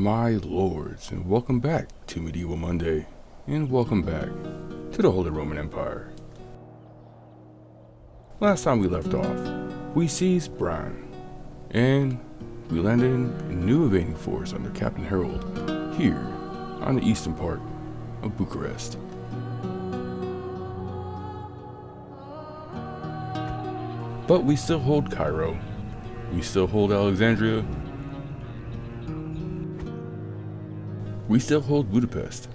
my lords, and welcome back to Medieval Monday, and welcome back to the Holy Roman Empire. Last time we left off, we seized Bran, and we landed in a new invading force under Captain Harold, here on the eastern part of Bucharest. But we still hold Cairo, we still hold Alexandria, we still hold Budapest,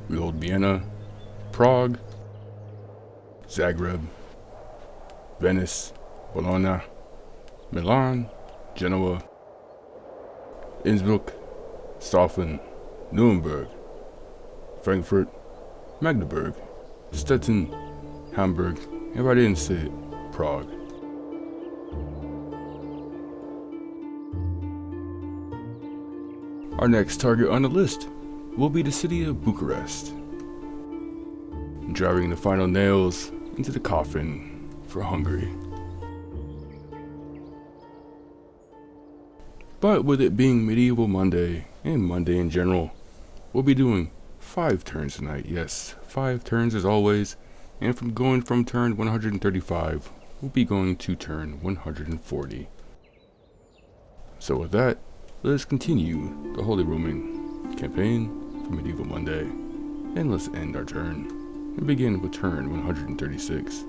we hold Vienna, Prague, Zagreb, Venice, Bologna, Milan, Genoa, Innsbruck, Staufen, Nuremberg, Frankfurt, Magdeburg, Stettin, Hamburg, and if I didn't say it, Prague. Our next target on the list will be the city of Bucharest, driving the final nails into the coffin for Hungary. But with it being Medieval Monday, and Monday in general, we'll be doing 5 turns tonight. Yes, 5 turns as always, and from turn 135, we'll be going to turn 140. So with that, let us continue the Holy Roman campaign for Medieval Monday, and let's end our turn, and begin with turn 136.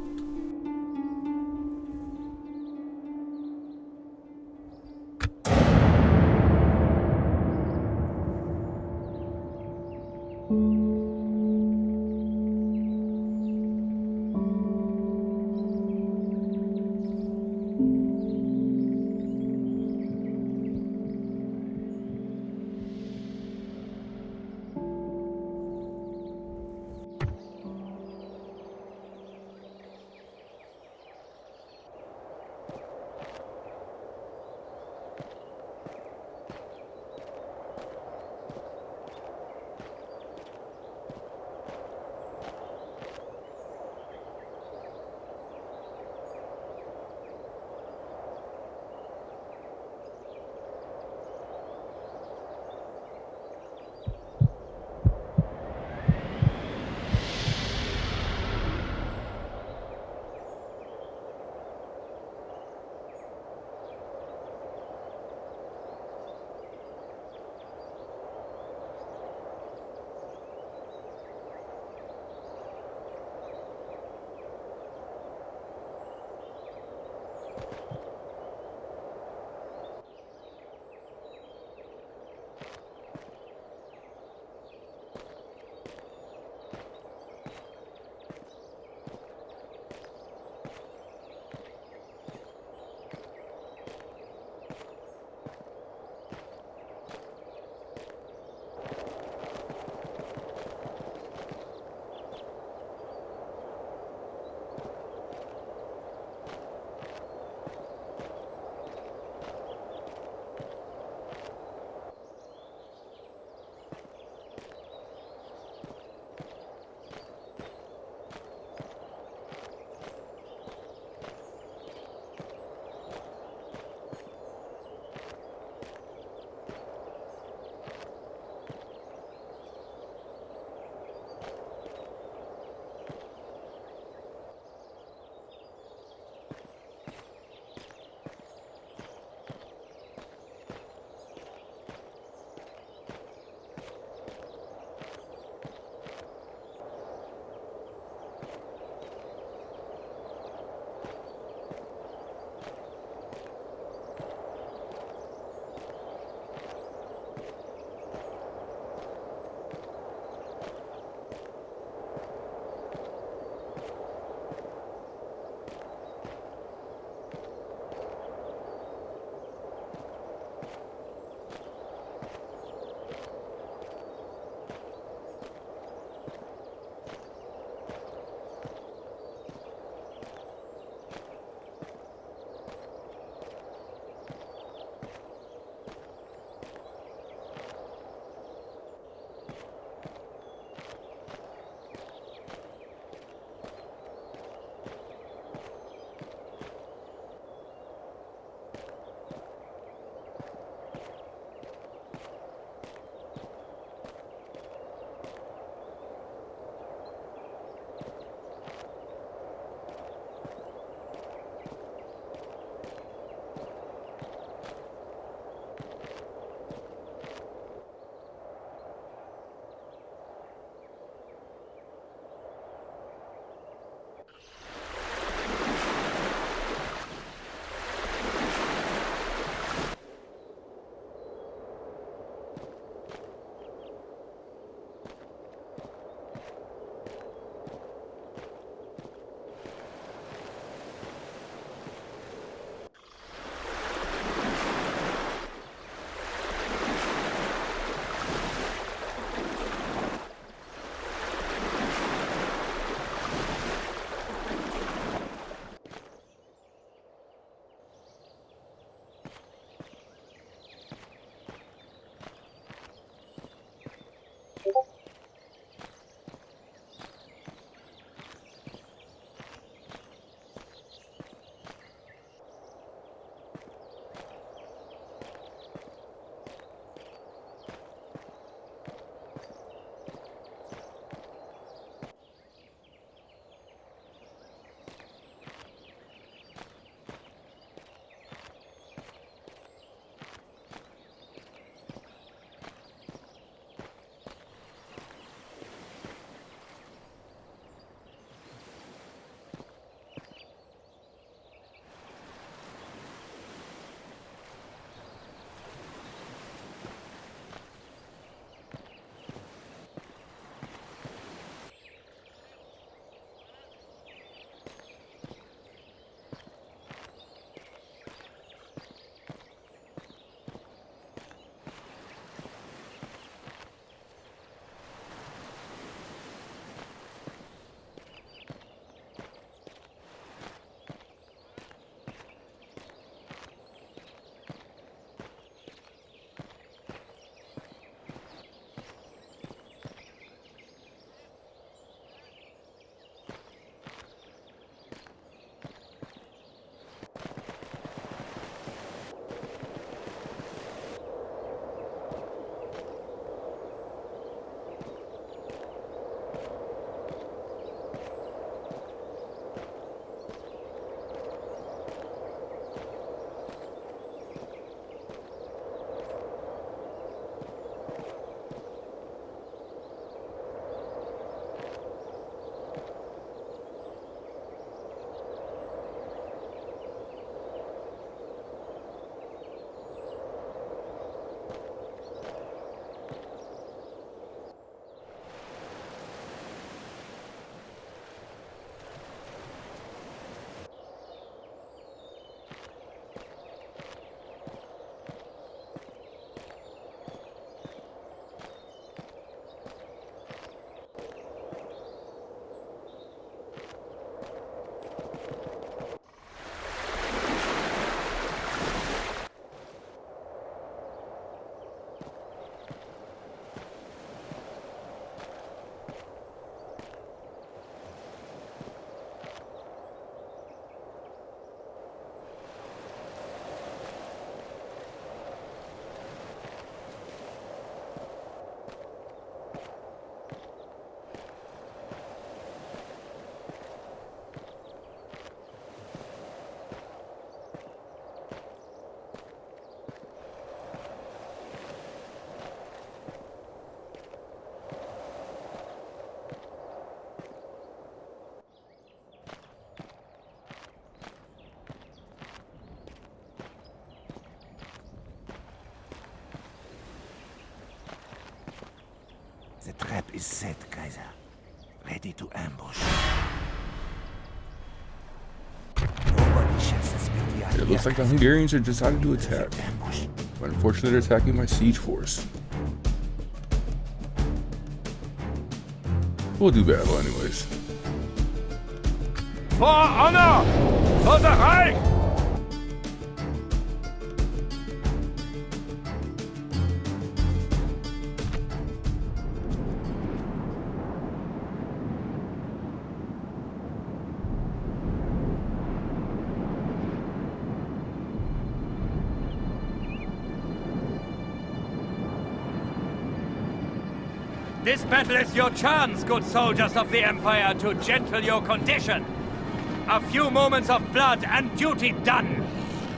The trap is set, Kaiser. Ready to ambush. Nobody shall suspect the idea. It looks like the Hungarians have decided to attack. Ambush. But unfortunately, they're attacking my siege force. We'll do battle anyways. For honor! For the Reich! This battle is your chance, good soldiers of the Empire, to gentle your condition. A few moments of blood and duty done.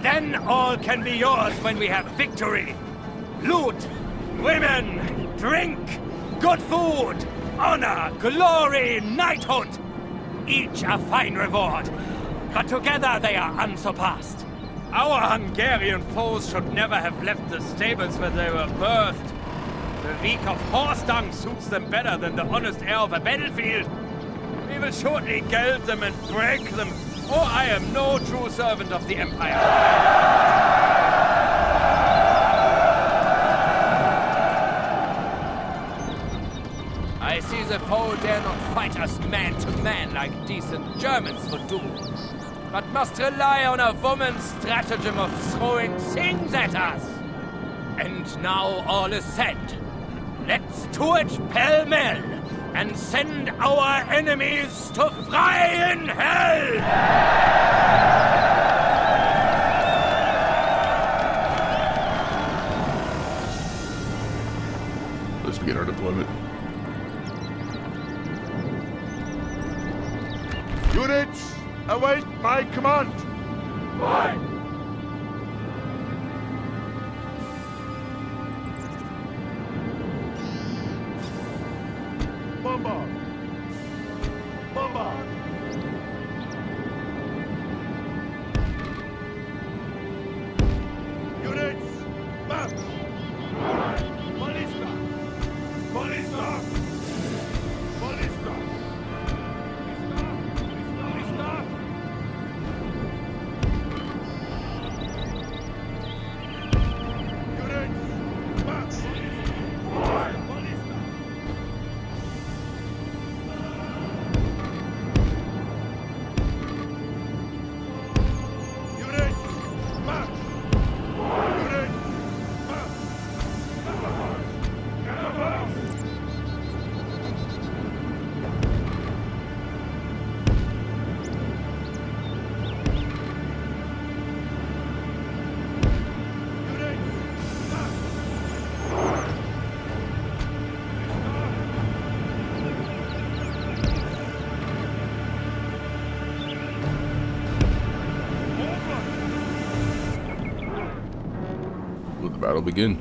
Then all can be yours when we have victory. Loot, women, drink, good food, honor, glory, knighthood. Each a fine reward, but together they are unsurpassed. Our Hungarian foes should never have left the stables where they were birthed. The reek of horse dung suits them better than the honest air of a battlefield. We will shortly geld them and break them, or I am no true servant of the Empire. I see the foe dare not fight us man to man like decent Germans would do, but must rely on a woman's stratagem of throwing things at us. And now all is said. Let's to it pell-mell and send our enemies to fry in hell! Let's begin our deployment. Units, await my command! Aye. Bombard! Bombard! Units, march! Ballista! Ballista! Ballista! Ballista! Units, march! Ballista! Units, march! Units, march! Will the battle begin?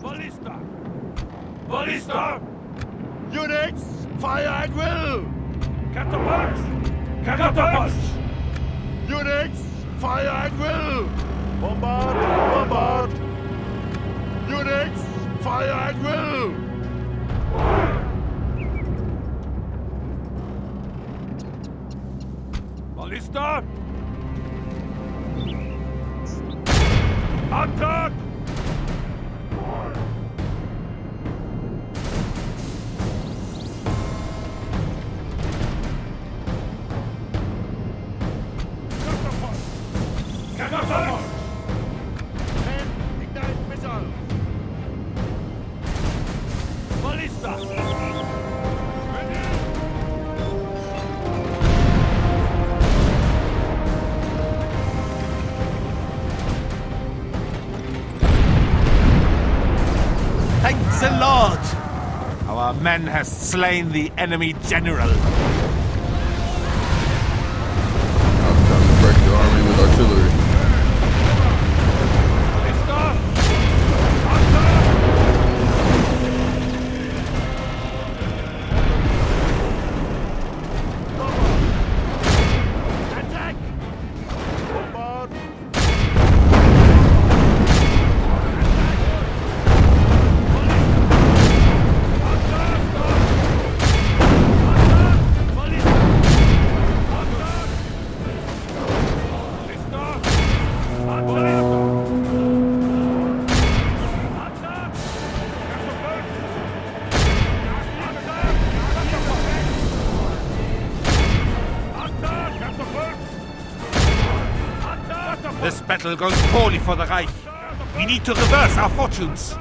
Ballista! Ballista! Units, fire at will! Catapults! Catapults! Units, fire at will! Bombard! Bombard! Units, fire at will! Ballista! Attack! Catapult! And ignite missile! Ballista! Ready! Thanks a lot! Our men has slain the enemy general. Now it's time to break the army with artillery. Ballista! Attack! Attack! Bombard! This battle goes poorly for the Reich. We need to reverse our fortunes.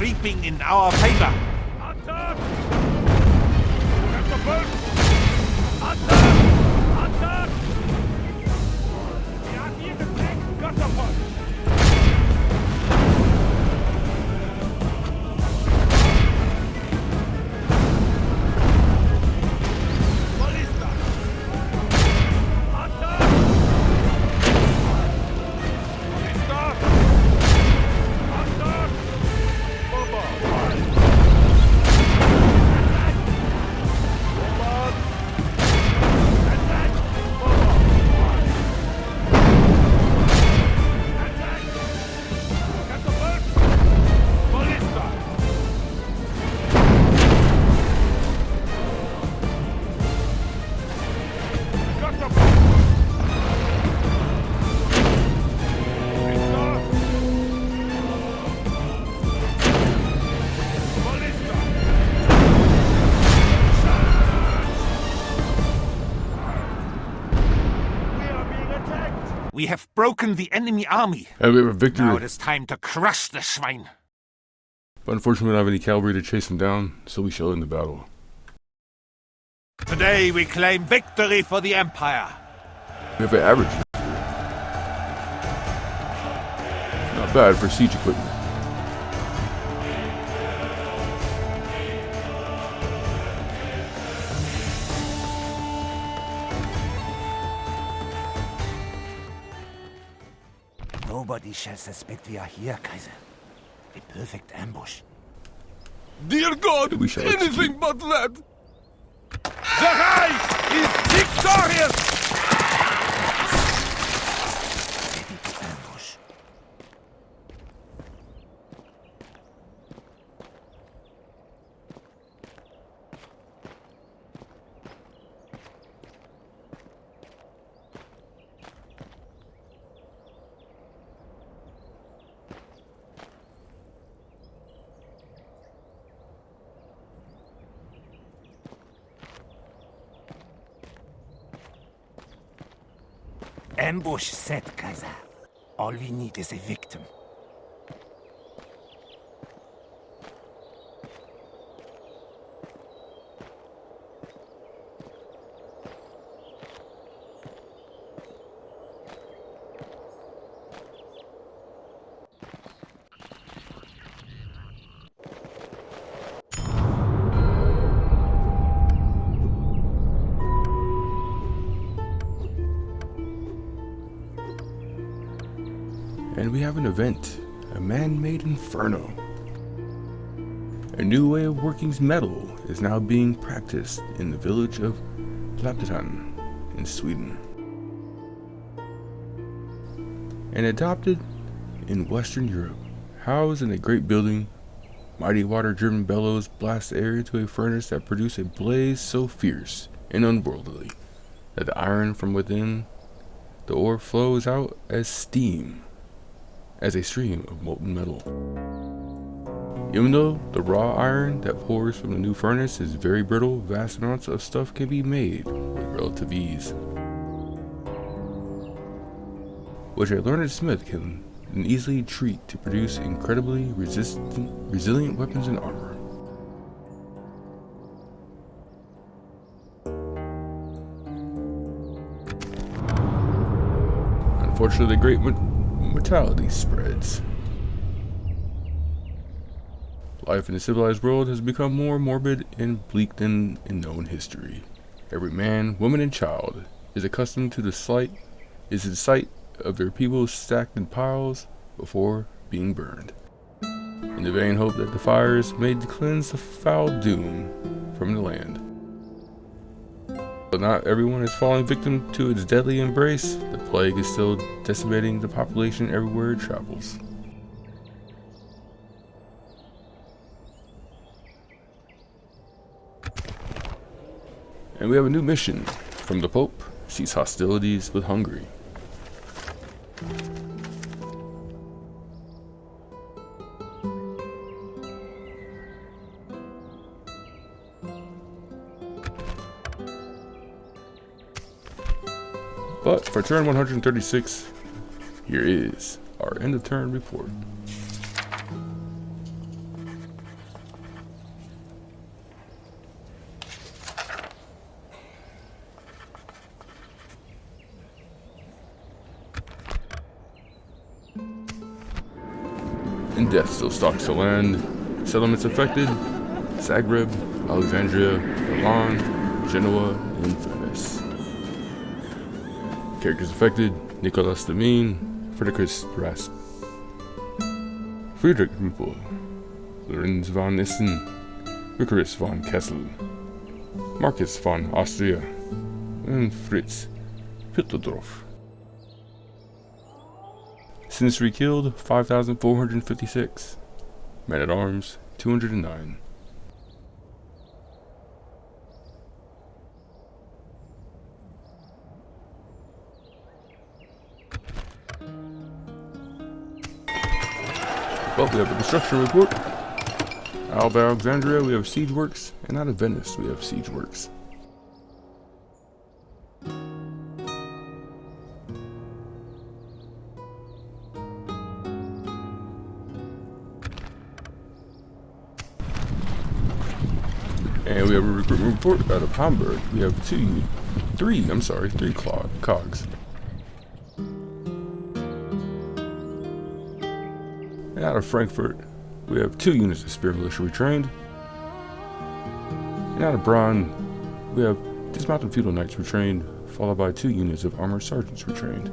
creeping in our favor. Attack! Catapult! Attack! Attack! Wir haben hier getränkt! Catapult! Ballista! Attack! Ballista! Attack! Bomber! Bombard! Attack! Bomber! Attack! Catapult! Ballista! Catapult! Ballista! We are being attacked! We have broken the enemy army. And we have a victory. Now it is time to crush the Schwein. But unfortunately, we don't have any cavalry to chase him down, so we shall end the battle. Today we claim victory for the Empire. We have an average. Not bad for siege equipment. Nobody shall suspect we are here, Kaiser. A perfect ambush. Dear God, We shall anything but that! The Reich is victorious! Ready to ambush. Ambush set, Kaiser. All we need is a victim. And we have an event, a man-made inferno. A new way of working metal is now being practiced in the village of Laptetan in Sweden. And adopted in Western Europe, housed in a great building, mighty water-driven bellows blast air into a furnace that produces a blaze so fierce and unworldly that the iron from within the ore flows out as steam, as a stream of molten metal. Even though the raw iron that pours from the new furnace is very brittle, vast amounts of stuff can be made with relative ease, which a learned smith can easily treat to produce incredibly resilient weapons and armor. Unfortunately, the great mortality spreads. Life in the civilized world has become more morbid and bleak than in known history. Every man, woman, and child is accustomed to the sight of their people stacked in piles before being burned, in the vain hope that the fires may cleanse the foul doom from the land. But not everyone is falling victim to its deadly embrace. The plague is still decimating the population everywhere it travels. And we have a new mission from the Pope: cease hostilities with Hungary. But for turn 136, here is our end of turn report. and death still stalks the land. Settlements affected: Zagreb, Alexandria, Milan, Genoa, and Venice. Characters affected: Nicolas Demine, Friedrich Rast, Friedrich Ruppel, Lorenz von Issen, Vicaris von Kessel, Marcus von Austria, and Fritz Pittendorf. Sinister killed 5,456. Men at arms 209. Well, we have a construction report. Out of Alexandria, we have siege works, and out of Venice, we have siege works. And we have a recruitment report out of Hamburg. We have three cogs. And out of Frankfurt, we have 2 units of spear militia retrained. And out of Braun, we have dismounted feudal knights retrained, followed by 2 units of armored sergeants retrained.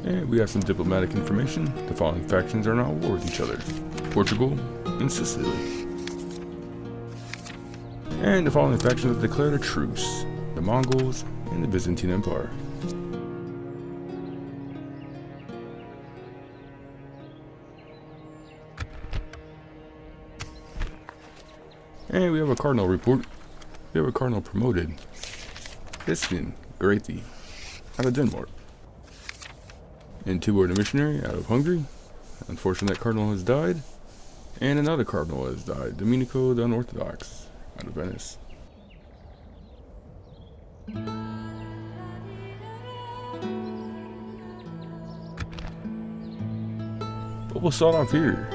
And we have some diplomatic information. The following factions are now at war with each other: Portugal and Sicily. And the following factions have declared a truce: the Mongols and the Byzantine Empire. And we have a cardinal report. We have a cardinal promoted: Isvin Greti out of Denmark. And 2 were a missionary out of Hungary. Unfortunately, that cardinal has died. And another cardinal has died: Domenico the Unorthodox out of Venice. But we'll start off here,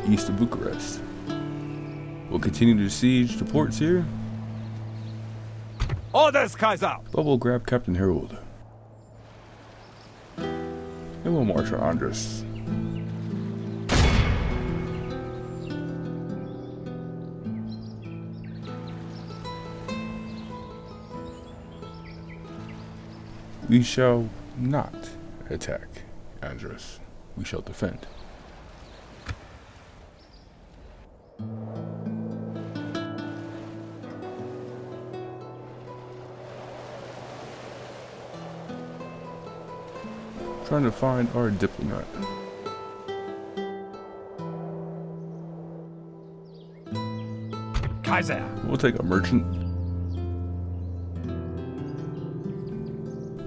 east of Bucharest. We'll continue to siege the ports here. Orders, Kaiser! But we'll grab Captain Harold. And we'll march on Andres. We shall not attack Andres. We shall defend. Trying to find our diplomat. Kaiser! We'll take a merchant.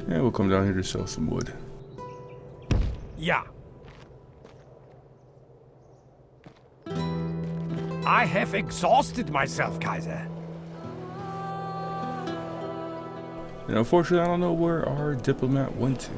And we'll come down here to sell some wood. Yeah. I have exhausted myself, Kaiser. And unfortunately, I don't know where our diplomat went to.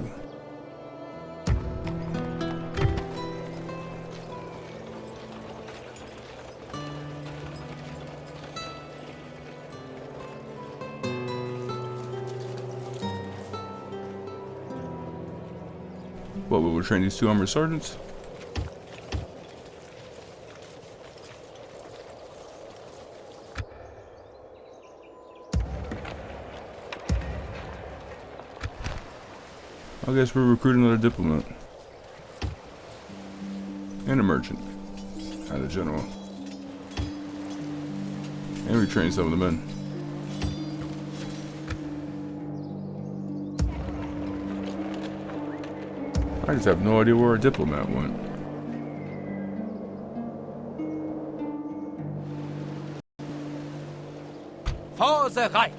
What, we will train these 2 armored sergeants? I guess we're recruiting another diplomat. And a merchant. And a general. And we train some of the men. I just have no idea where our diplomat went. For the Reich!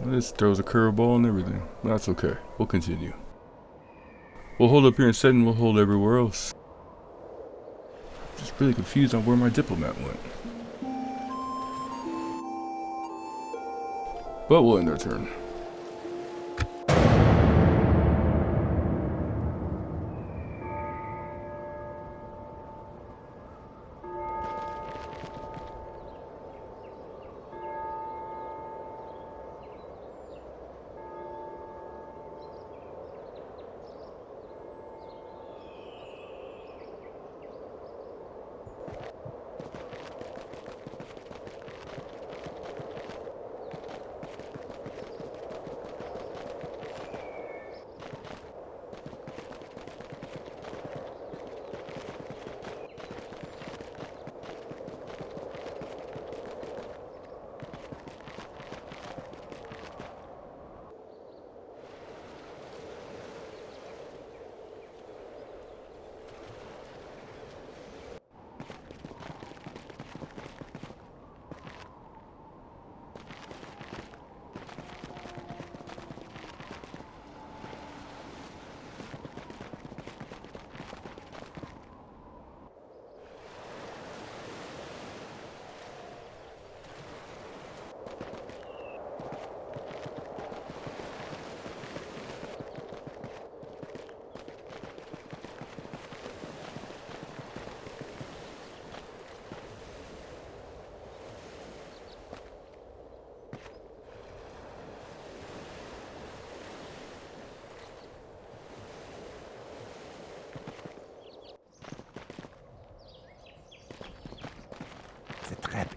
This throws a curveball and everything. But that's okay. We'll continue. We'll hold up here in Seddon, we'll hold everywhere else. Just really confused on where my diplomat went. But we'll end our turn.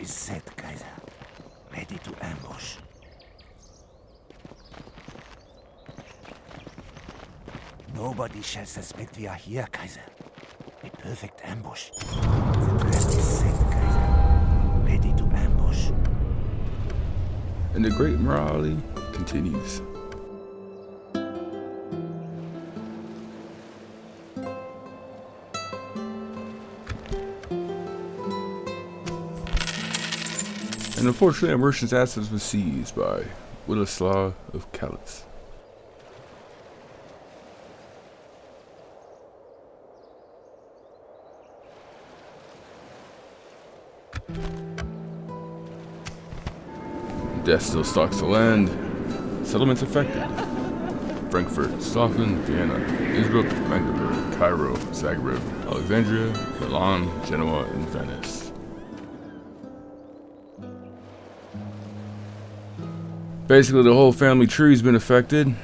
is set, Kaiser. Ready to ambush. Nobody shall suspect we are here, Kaiser. A perfect ambush. The trap is set, Kaiser. Ready to ambush. And the great morality continues. And unfortunately, our merchant's assets was seized by Władysław of Kalisz. Death still stalks the land. Settlements affected. Frankfurt, Staufen, Vienna, Innsbruck, Magdeburg, Cairo, Zagreb, Alexandria, Milan, Genoa, and Venice. Basically, the whole family tree's been affected.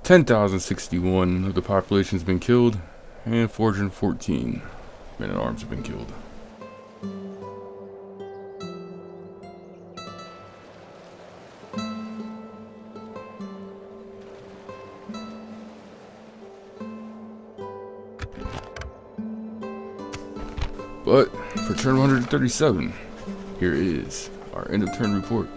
10,061 of the population's been killed, and 414 men at arms have been killed. But for turn 137, here is our end of turn report.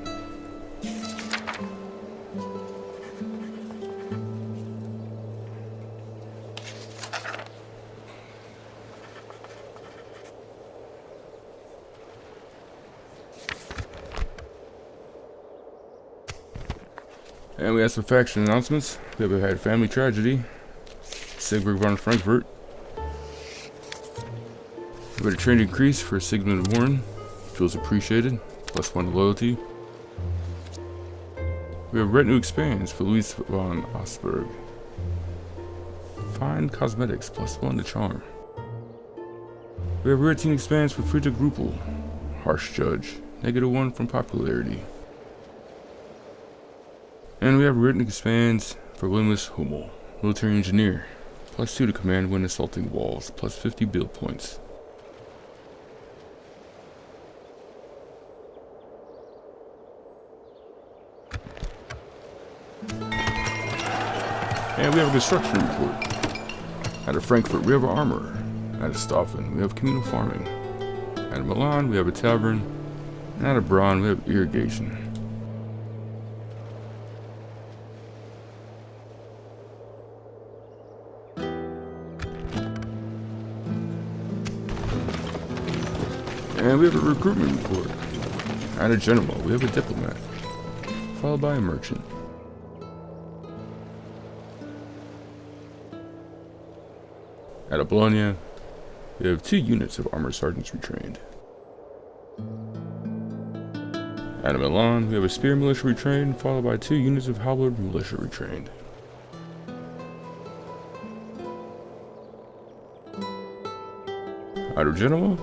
And we have some faction announcements. We have had family tragedy. Siegburg von Frankfurt. We had a trade increase for Sigmund Warren. Feels appreciated. +1 loyalty. We have retinue expands for Louis von Osberg. Fine cosmetics +1 to charm. We have rare team expands for Friedrich Ruppel. Harsh judge. -1 from popularity. And we have written expands for Wilhelmus Hummel, military engineer, +2 to command when assaulting walls, +50 build points. And we have a construction report. Out of Frankfurt, we have armor. Out of Staufen, we have communal farming. Out of Milan, we have a tavern. And out of Braun, we have irrigation. And we have a recruitment report. Out of Genoa, we have a diplomat, followed by a merchant. Out of Bologna, we have 2 units of armored sergeants retrained. Out of Milan, we have a spear militia retrained, followed by 2 units of halberd militia retrained. Out of Genoa,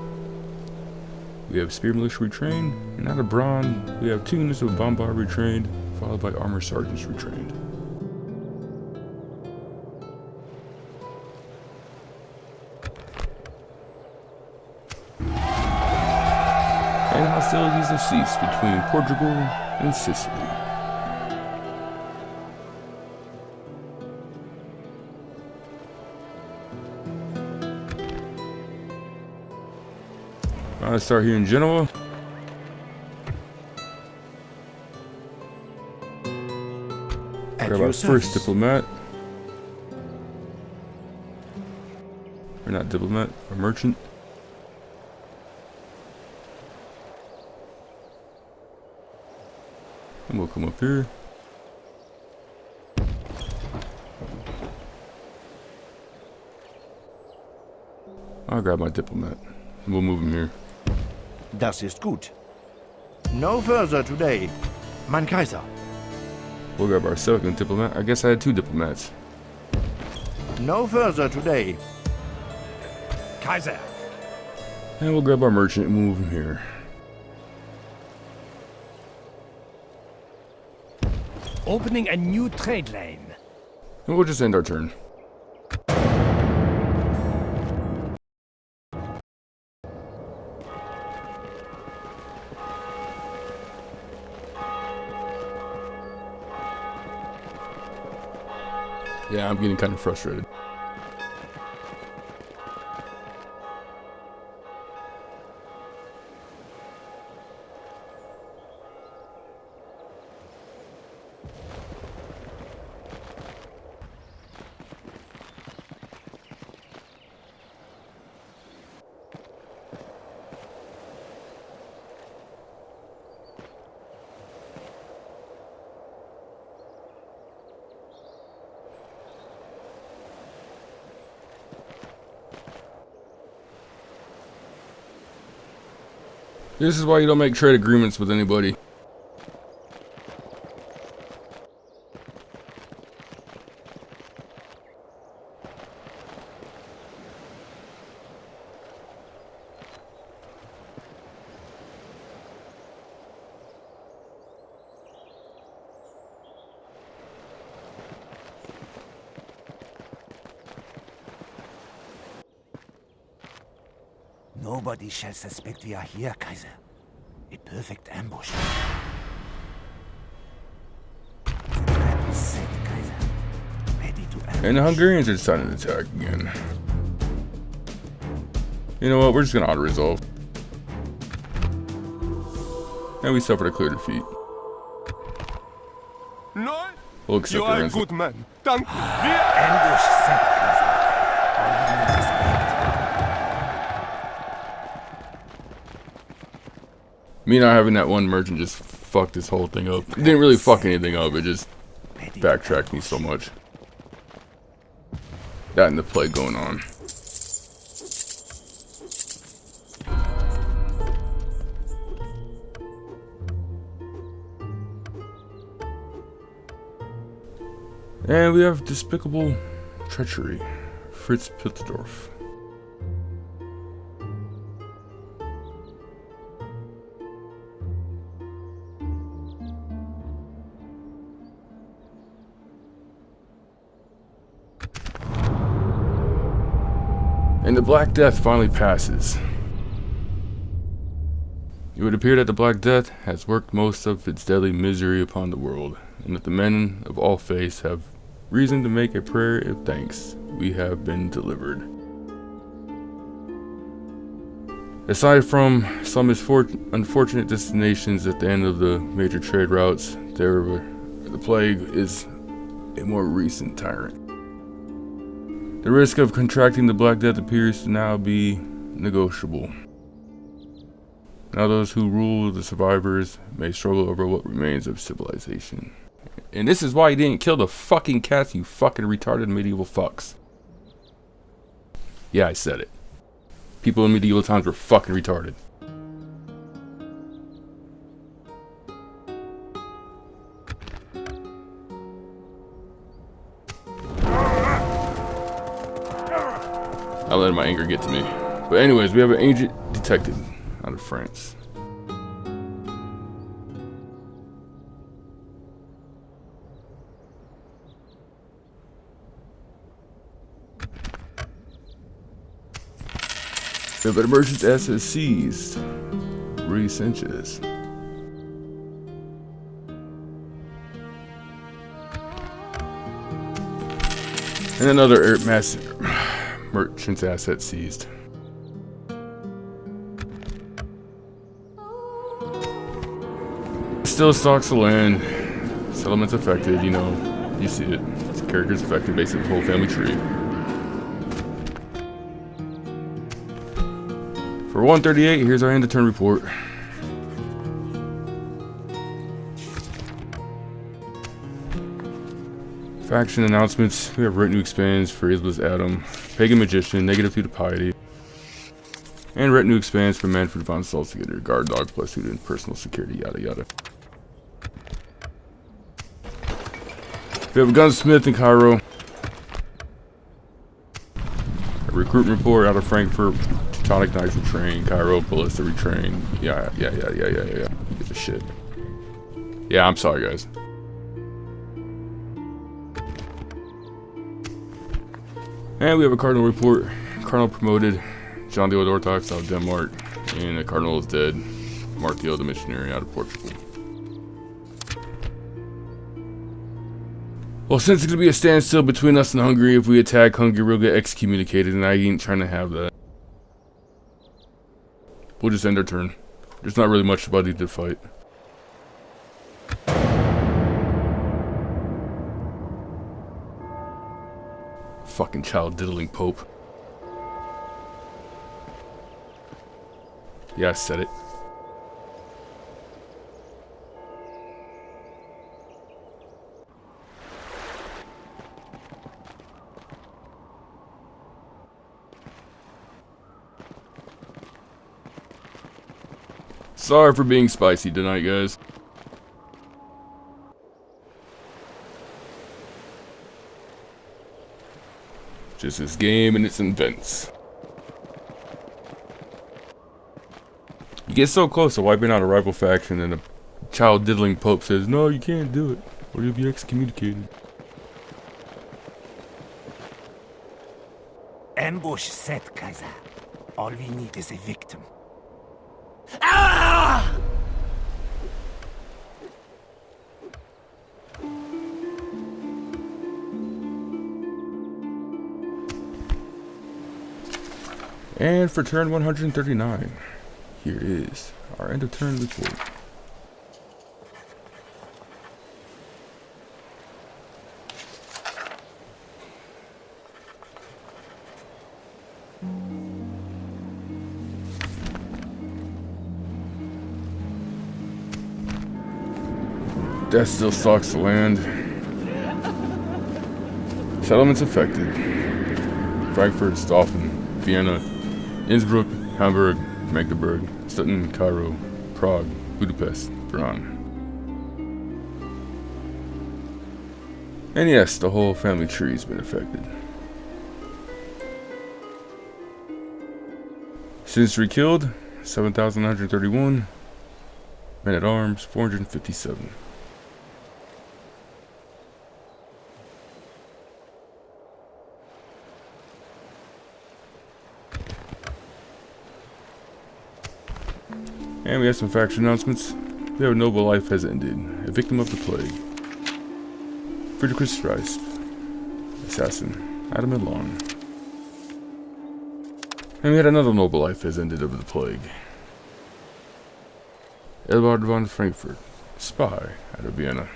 we have spear militia retrained, and out of Braun, we have 2 units of bombard retrained, followed by armor sergeants retrained. And hostilities have ceased between Portugal and Sicily. Let's start here in Genoa. Grab our first diplomat. Or not diplomat, a merchant. And we'll come up here. I'll grab my diplomat. And we'll move him here. Das ist gut. No further today, mein Kaiser. We'll grab our second diplomat. I guess I had 2 diplomats. No further today. Kaiser. And we'll grab our merchant and move him here. Opening a new trade lane. And we'll just end our turn. Yeah, I'm getting kind of frustrated. This is why you don't make trade agreements with anybody. Nobody shall suspect we are here, Kaiser. A perfect ambush. The trap is set, Kaiser. Ready to ambush. And the Hungarians are deciding to attack again. You know what? We're just gonna auto-resolve. And we suffered a clear defeat. No, We'll accept you our are a insult. good man. Thank you. Ambush set, Kaiser. All units disconnect. Me not having that one merchant just fucked this whole thing up. It didn't really fuck anything up, it just Ready to backtracked me so much. That and the plague going on. And we have despicable treachery. Fritz Pilterdorf. And the Black Death finally passes. It would appear that the Black Death has worked most of its deadly misery upon the world, and that the men of all faiths have reason to make a prayer of thanks. We have been delivered. Aside from some unfortunate destinations at the end of the major trade routes, the plague is a more recent tyrant. The risk of contracting the Black Death appears to now be negotiable. Now those who rule the survivors may struggle over what remains of civilization. And this is why you didn't kill the fucking cats, you fucking retarded medieval fucks. Yeah, I said it. People in medieval times were fucking retarded. I let my anger get to me. But anyways, we have an agent detected out of France. We have an emergency asset seized. Ruiz Sanchez. And another merchant's asset seized. Still stocks of land. Settlements affected, you know. You see it. Characters affected, basically the whole family tree. For 138, here's our end of turn report. Faction announcements. We have retinue expands for Isblas Adam, Pagan Magician, negative 2 to piety. And retinue expands for Manfred von Salzgitter, guard dog plus 2 to personal security, yada yada. We have a gunsmith in Cairo. A recruitment report out of Frankfurt. Teutonic Knights retrain, Cairo, Ballista retrain. Yeah. Give a shit. Yeah, I'm sorry, guys. And we have a cardinal report. Cardinal promoted. John the Old Orthodox out of Denmark. And the cardinal is dead. Martial the missionary out of Portugal. Well, since it's gonna be a standstill between us and Hungary, if we attack Hungary, we'll get excommunicated, and I ain't trying to have that. We'll just end our turn. There's not really much about it to fight. Fucking child diddling Pope. Yeah, I said it. Sorry for being spicy tonight, guys. Just this game and its invents. You get so close to wiping out a rival faction and a child diddling Pope says, no, you can't do it, or you'll be excommunicated. Ambush set, Kaiser. All we need is a victim. And for turn 139, here is our end of turn report. Death still stalks the land. Settlements affected. Frankfurt, Staufen, Vienna, Innsbruck, Hamburg, Magdeburg, Stettin, Cairo, Prague, Budapest, Braun. And yes, the whole family tree has been affected. Sinister killed, 7,931. Men at arms, 457. And we have some faction announcements. We have a noble life has ended. A victim of the plague. Friedrich Streist. Assassin. Adam Milan. And we had another noble life has ended of the plague. Edelbard von Frankfurt. Spy out of Vienna.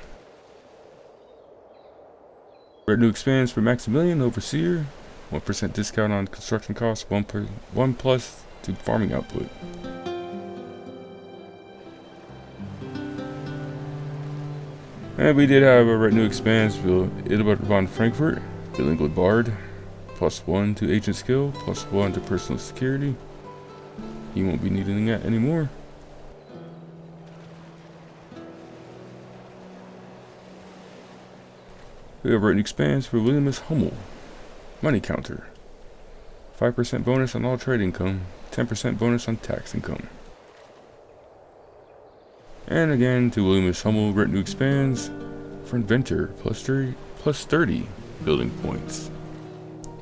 Retinue expands for Maximilian Overseer. 1% discount on construction costs. 1 plus to farming output. And we did have a retinue expands for Edelbert von Frankfurt, Bilingual Bard, +1 to agent skill, +1 to personal security. He won't be needing that anymore. We have retinue expands for Williamus Hummel, money counter, 5% bonus on all trade income, 10% bonus on tax income. And again, to Williamus Hummel, retinue expands for Inventor, plus 30 building points,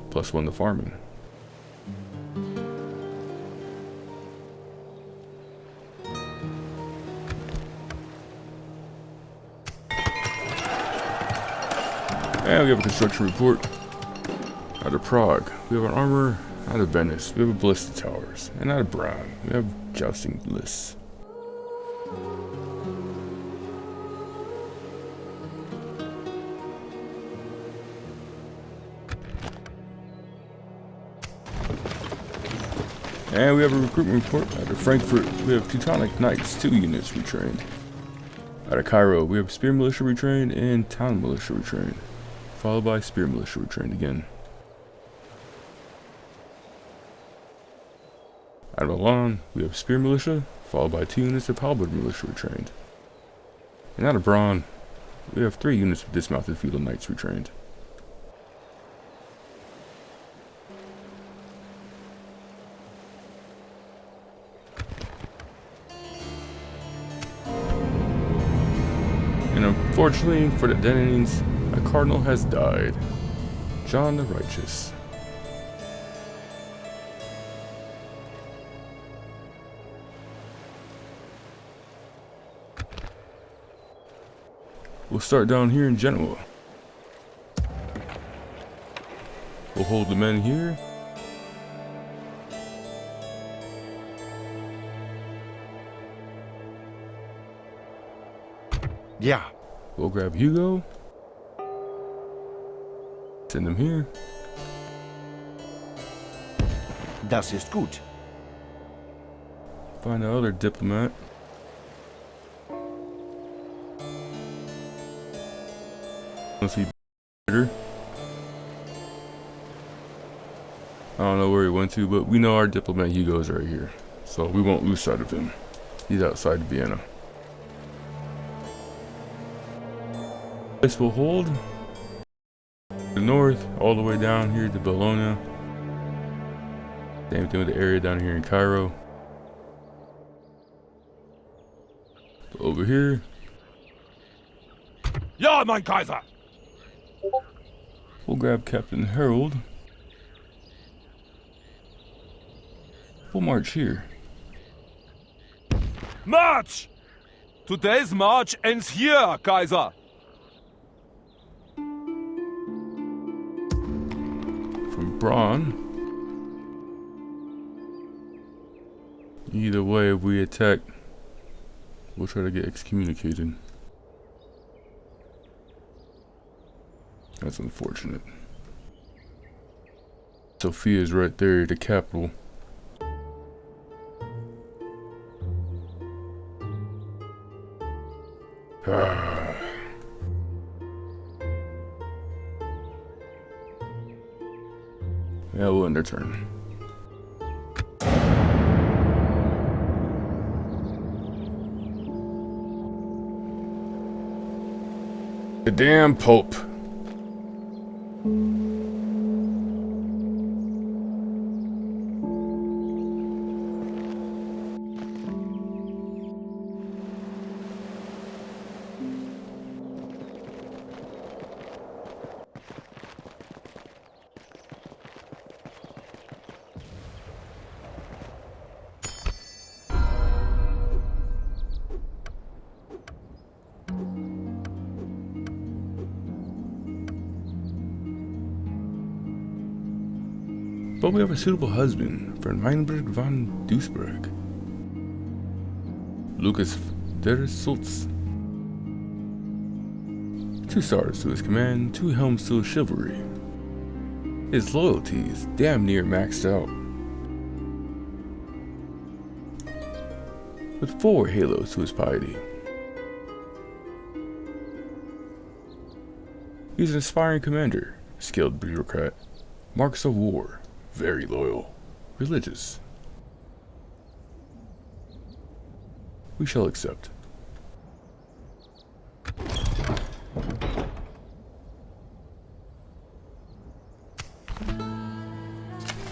+1 to farming. And we have a construction report out of Prague. We have an armor out of Venice. We have a ballista towers. And out of Braun, we have jousting lists. And we have a recruitment report out of Frankfurt. We have Teutonic Knights, 2 units retrained. Out of Cairo, we have Spear Militia retrained and Town Militia retrained, followed by Spear Militia retrained again. Out of Milan, we have Spear Militia, followed by 2 units of Halberd Militia retrained. And out of Braun, we have 3 units of Dismounted Feudal Knights retrained. And unfortunately for the Danes, a cardinal has died. John the Righteous. We'll start down here in Genoa. We'll hold the men here. Ja, We'll grab Hugo. Send him here. das ist gut. Find the other diplomat. Let's see. Better. I don't know where he went to, but we know our diplomat Hugo's right here, so we won't lose sight of him. He's outside Vienna. This will hold the north all the way down here to Bologna. Same thing with the area down here in Cairo. But over here, Ja, mein Kaiser! we'll grab Captain Harold. We'll march here. March! Today's march ends here, Kaiser! From Braun. Either way, if we attack, we'll try to get excommunicated. That's unfortunate. Sophia's right there, the capital. Yeah, we'll end their turn. The damn Pope. But we have a suitable husband for Meinberg von Duisburg. Lucas der Sulz. 2 stars to his command, 2 helms to his chivalry. His loyalty is damn near maxed out. With 4 halos to his piety. He's an aspiring commander, skilled bureaucrat, marks of war, very loyal, religious. We shall accept.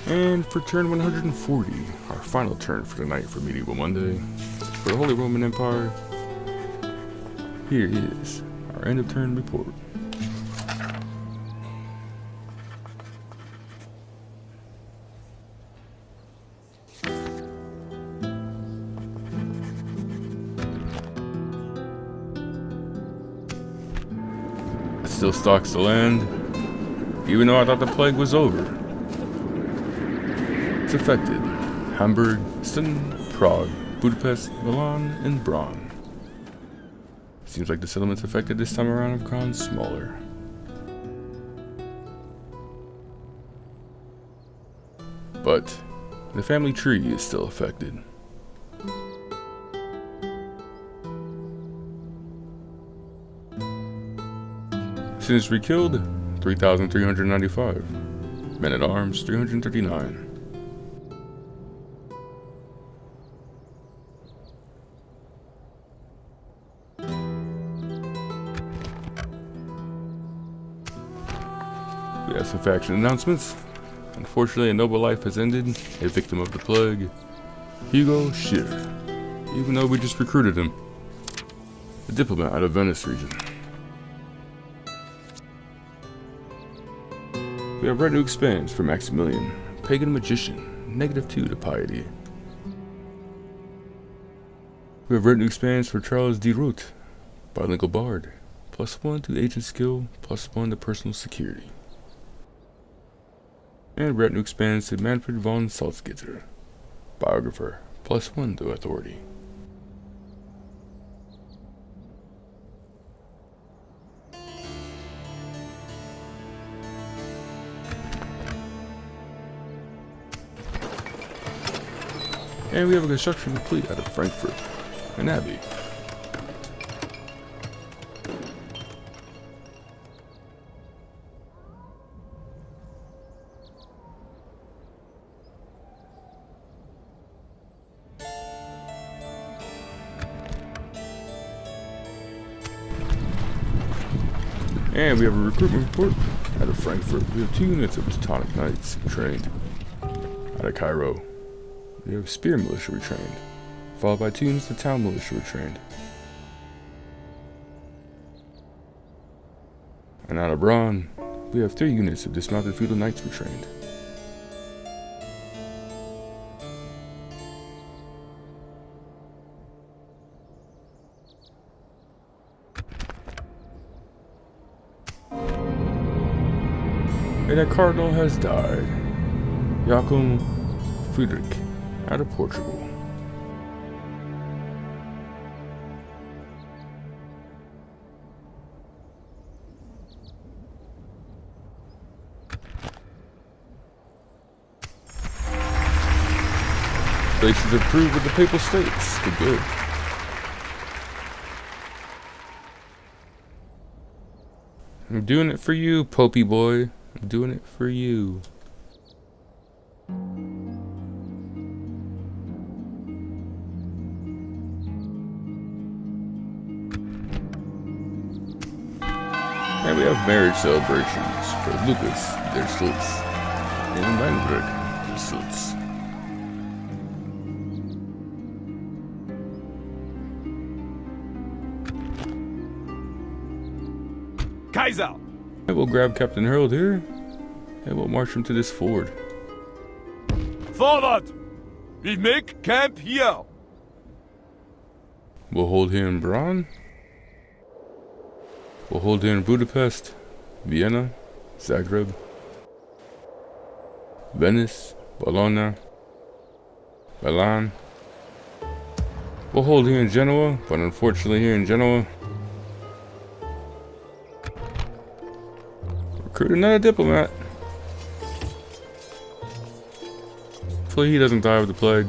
And for turn 140, our final turn for the night for Medieval Monday, for the Holy Roman Empire, here is our end of turn report. Still stocks the land, even though I thought the plague was over. It's affected Hamburg, Stettin, Prague, Budapest, Milan, and Braun. Seems like the settlements affected this time around have grown smaller. But the family tree is still affected. Sinister killed, 3,395. Men at arms, 339. We have some faction announcements. Unfortunately, a noble life has ended, a victim of the plague. Hugo Scheer, even though we just recruited him. A diplomat out of Venice region. We have retinue expands for Maximilian, pagan magician, -2 to piety. We have retinue expands for Charles de Root, bilingual bard, +1 to agent skill, +1 to personal security. And retinue expands to Manfred von Salzgitter. Biographer, +1 to authority. And we have a construction complete out of Frankfurt, an abbey. And we have a recruitment report out of Frankfurt. We have 2 units of Teutonic Knights trained. Out of Cairo, we have Spear Militia retrained, followed by 2 units of Town Militia retrained. And out of Braun, we have 3 units of Dismounted Feudal Knights retrained. And a cardinal has died. Joachim Friedrich, out of Portugal. Relations improved with the Papal States. Good. I'm doing it for you, Popey boy. I'm doing it for you. And we have marriage celebrations for Lucas, der Sulz, and Weinberg, der Sulz. Kaiser! And we'll grab Captain Harold here, and we'll march him to this ford. Forward! We make camp here! We'll hold here in Braun. We'll hold here in Budapest, Vienna, Zagreb, Venice, Bologna, Milan. We'll hold here in Genoa, but unfortunately here in Genoa, recruit another diplomat. Hopefully he doesn't die of the plague.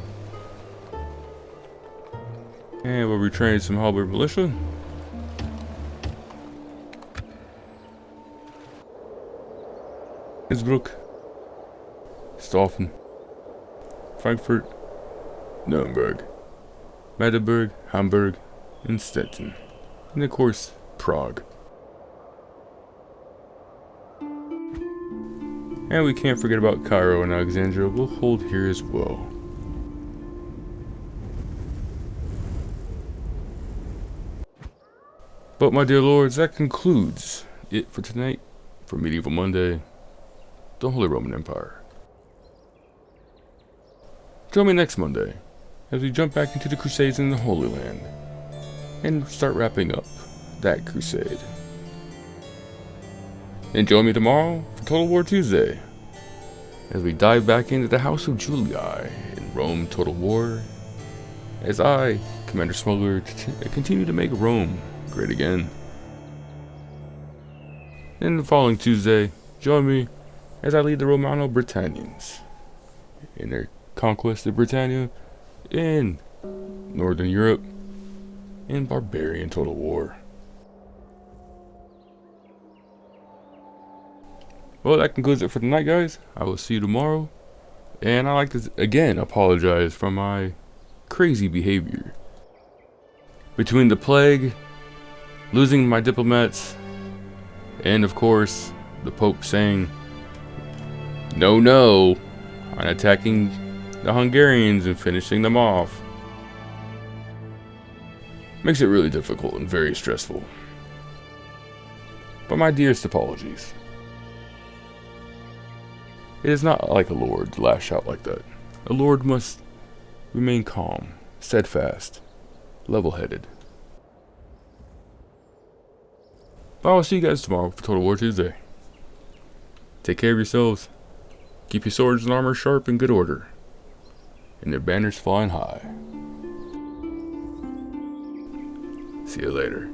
And we'll retrain some halberd militia. Innsbruck, Staufen, Frankfurt, Nuremberg, Magdeburg, Hamburg, and Stettin. And of course, Prague. And we can't forget about Cairo and Alexandria. We'll hold here as well. But my dear lords, that concludes it for tonight for Medieval Monday, the Holy Roman Empire. Join me next Monday as we jump back into the Crusades in the Holy Land and start wrapping up that crusade. And join me tomorrow for Total War Tuesday as we dive back into the House of Julii in Rome Total War as I, Commander Smuggler, continue to make Rome great again. And the following Tuesday, join me as I lead the Romano Britannians in their conquest of Britannia in Northern Europe in Barbarian Total War. Well, that concludes it for tonight, guys. I will see you tomorrow. And I'd like to, again, apologize for my crazy behavior. Between the plague, losing my diplomats, and of course, the Pope saying, no, no, on attacking the Hungarians and finishing them off. Makes it really difficult and very stressful. But my dearest apologies. It is not like a lord to lash out like that. A lord must remain calm, steadfast, level-headed. But I will see you guys tomorrow for Total War Tuesday. Take care of yourselves. Keep your swords and armor sharp in good order, and their banners flying high. See you later.